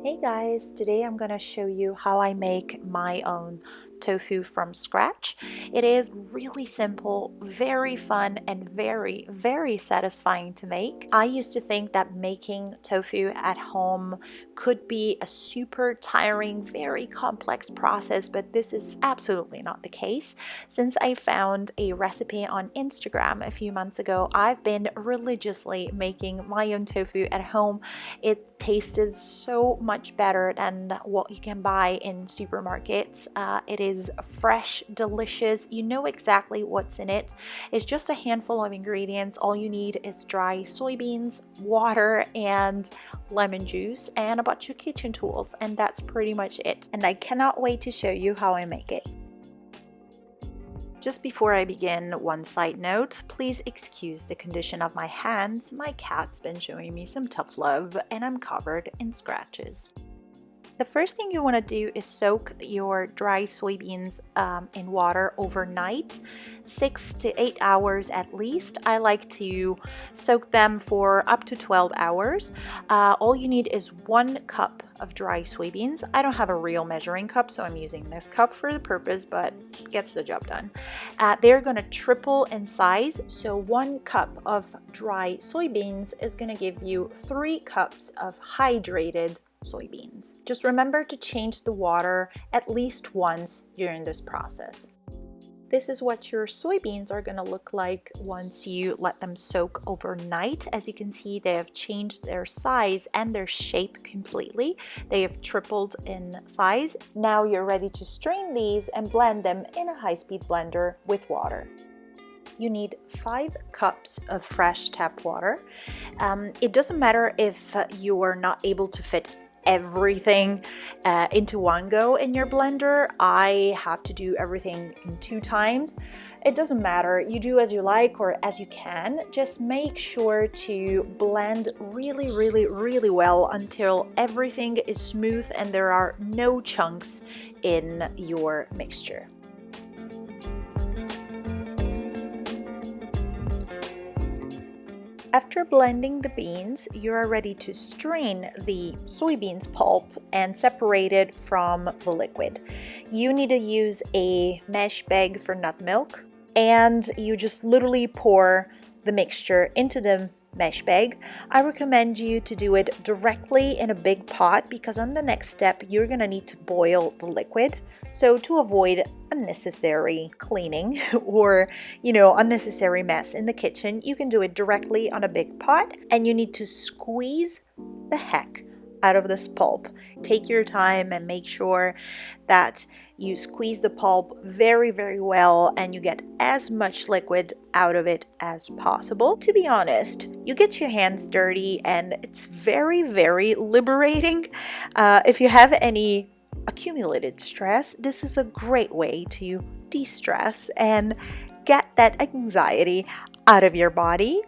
Hey guys, today I'm going to show you how I make my own tofu from scratch. It is really simple, very fun, and very satisfying to make. I used to think that making tofu at home could be a super tiring, very complex process, but this is absolutely not the case. Since I found a recipe on Instagram a few months ago, I've been religiously making my own tofu at home. It tasted so much better than what you can buy in supermarkets. It is fresh, delicious. You know exactly what's in it. It's just a handful of ingredients. All you need is dry soybeans, water, and lemon juice, and a bunch of kitchen tools, and that's pretty much it. And I cannot wait to show you how I make it. Just before I begin, one side note, please excuse the condition of my hands. My cat's been showing me some tough love and I'm covered in scratches. The first thing you want to do is soak your dry soybeans in water overnight, 6 to 8 hours at least. I like to soak them for up to 12 hours. All you need is 1 cup of dry soybeans. I don't have a real measuring cup, so I'm using this cup for the purpose, but it gets the job done. They're going to triple in size, so 1 cup of dry soybeans is going to give you 3 cups of hydrated soybeans. Just remember to change the water at least once during this process. This is what your soybeans are going to look like once you let them soak overnight. As you can see, they have changed their size and their shape completely. They have tripled in size. Now you're ready to strain these and blend them in a high-speed blender with water. You need 5 cups of fresh tap water. It doesn't matter if you are not able to fit everything into one go in your blender. I have to do everything in 2 times. It doesn't matter, you do as you like or as you can. Just make sure to blend really well until everything is smooth and there are no chunks in your mixture. After blending the beans, you are ready to strain the soybeans pulp and separate it from the liquid. You need to use a mesh bag for nut milk, and you just literally pour the mixture into the mesh bag. I recommend you to do it directly in a big pot because on the next step you're gonna need to boil the liquid. So to avoid unnecessary cleaning or unnecessary mess in the kitchen, you can do it directly on a big pot, and you need to squeeze the heck out of this pulp. Take your time and make sure that you squeeze the pulp very well and you get as much liquid out of it as possible. To be honest, you get your hands dirty and it's very liberating. If you have any accumulated stress, this is a great way to de-stress and get that anxiety out of your body.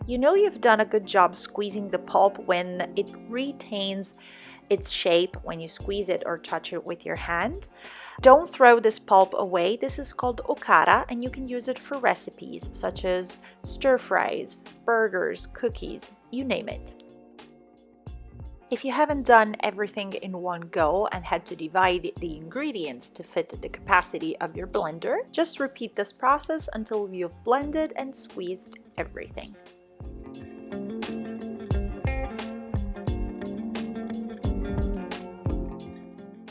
You know you've done a good job squeezing the pulp when it retains its shape when you squeeze it or touch it with your hand. Don't throw this pulp away. This is called okara, and you can use it for recipes such as stir fries, burgers, cookies, you name it. If you haven't done everything in one go and had to divide the ingredients to fit the capacity of your blender, just repeat this process until you've blended and squeezed everything.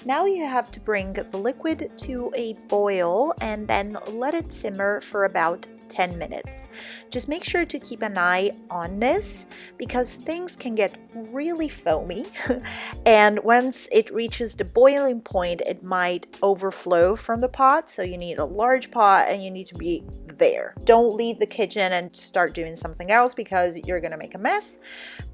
Now you have to bring the liquid to a boil and then let it simmer for about 10 minutes. Just make sure to keep an eye on this because things can get really foamy and once it reaches the boiling point it might overflow from the pot, so you need a large pot and you need to be there. Don't leave the kitchen and start doing something else because you're gonna make a mess.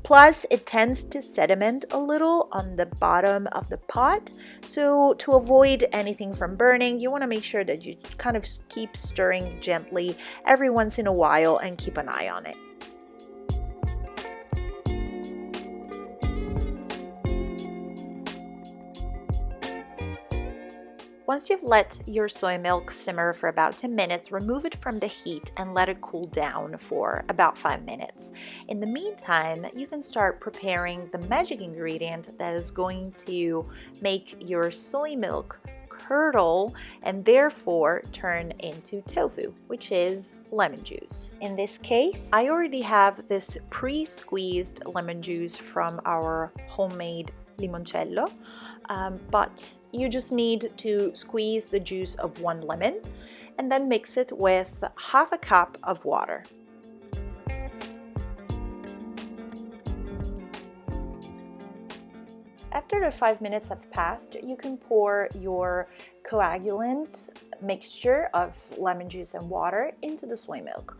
Plus it tends to sediment a little on the bottom of the pot, so to avoid anything from burning you want to make sure that you kind of keep stirring gently every once in a while and keep an eye on it. Once you've let your soy milk simmer for about 10 minutes, remove it from the heat and let it cool down for about 5 minutes. In the meantime, you can start preparing the magic ingredient that is going to make your soy milk curdle and therefore turn into tofu, which is lemon juice. In this case, I already have this pre-squeezed lemon juice from our homemade limoncello, but you just need to squeeze the juice of 1 lemon and then mix it with half a cup of water. After the 5 minutes have passed, you can pour your coagulant mixture of lemon juice and water into the soy milk.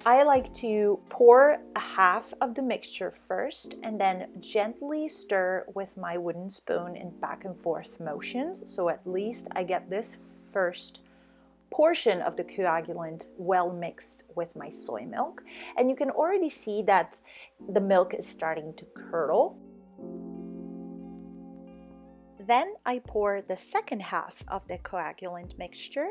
I like to pour a half of the mixture first and then gently stir with my wooden spoon in back and forth motions, so at least I get this first portion of the coagulant well mixed with my soy milk. And you can already see that the milk is starting to curdle. Then I pour the second half of the coagulant mixture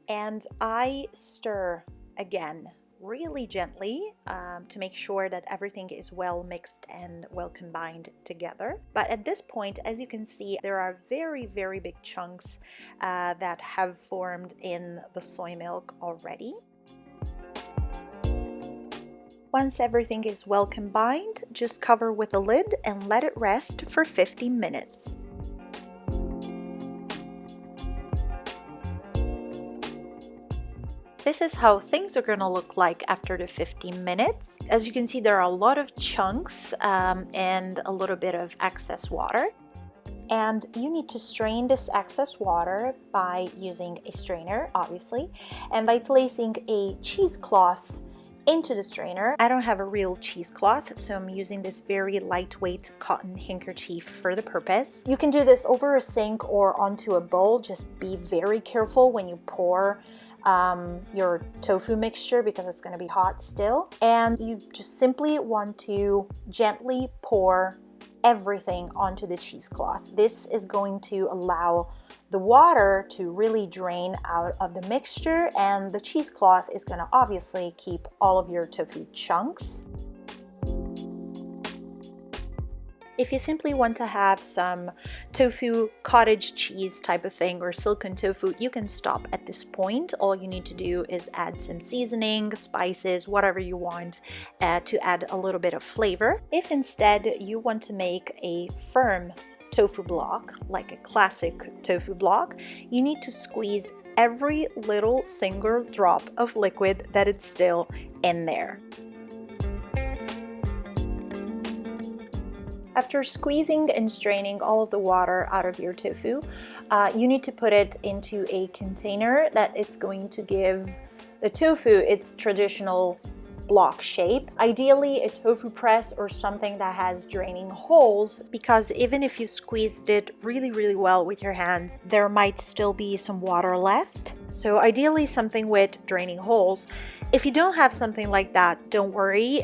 and I stir again really gently to make sure that everything is well mixed and well combined together. But at this point, as you can see, there are very big chunks that have formed in the soy milk already. Once everything is well combined, just cover with a lid and let it rest for 15 minutes. This is how things are going to look like after the 15 minutes. As you can see, there are a lot of chunks and a little bit of excess water. And you need to strain this excess water by using a strainer, obviously, and by placing a cheesecloth into the strainer. I don't have a real cheesecloth, so I'm using this very lightweight cotton handkerchief for the purpose. You can do this over a sink or onto a bowl. Just be very careful when you pour your tofu mixture because it's going to be hot still. And you just simply want to gently pour everything onto the cheesecloth. This is going to allow the water to really drain out of the mixture, and the cheesecloth is going to obviously keep all of your tofu chunks. If you simply want to have some tofu cottage cheese type of thing or silken tofu, you can stop at this point. All you need to do is add some seasoning, spices, whatever you want to add a little bit of flavor. If instead you want to make a firm tofu block, like a classic tofu block, you need to squeeze every little single drop of liquid that is still in there. After squeezing and straining all of the water out of your tofu, you need to put it into a container that it's going to give the tofu its traditional block shape. Ideally a tofu press or something that has draining holes, because even if you squeezed it really well with your hands, there might still be some water left. So ideally something with draining holes. If you don't have something like that, don't worry,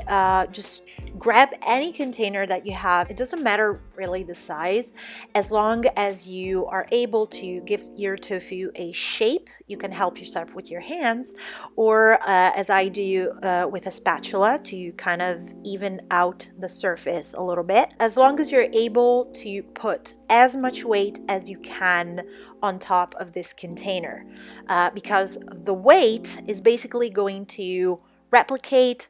just grab any container that you have. It doesn't matter really the size, as long as you are able to give your tofu a shape. You can help yourself with your hands, or as I do with a spatula to kind of even out the surface a little bit. As long as you're able to put as much weight as you can on top of this container, because the weight is basically going to replicate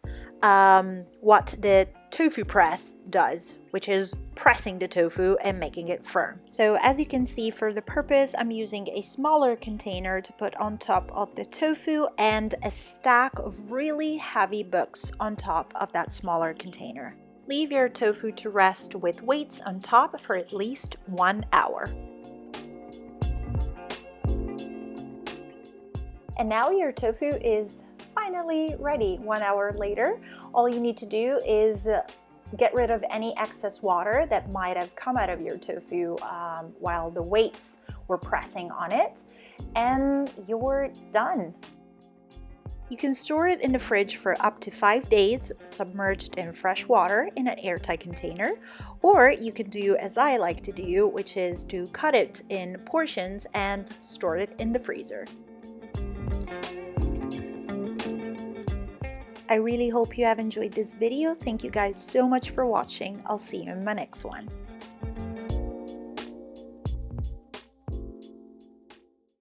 what the tofu press does, which is pressing the tofu and making it firm. So as you can see, for the purpose, I'm using a smaller container to put on top of the tofu and a stack of really heavy books on top of that smaller container. Leave your tofu to rest with weights on top for at least 1 hour. And now your tofu is finally ready 1 hour later. All you need to do is get rid of any excess water that might have come out of your tofu while the weights were pressing on it, and you're done. You can store it in the fridge for up to 5 days, submerged in fresh water in an airtight container, or you can do as I like to do, which is to cut it in portions and store it in the freezer. I really hope you have enjoyed this video. Thank you guys so much for watching. I'll see you in my next one.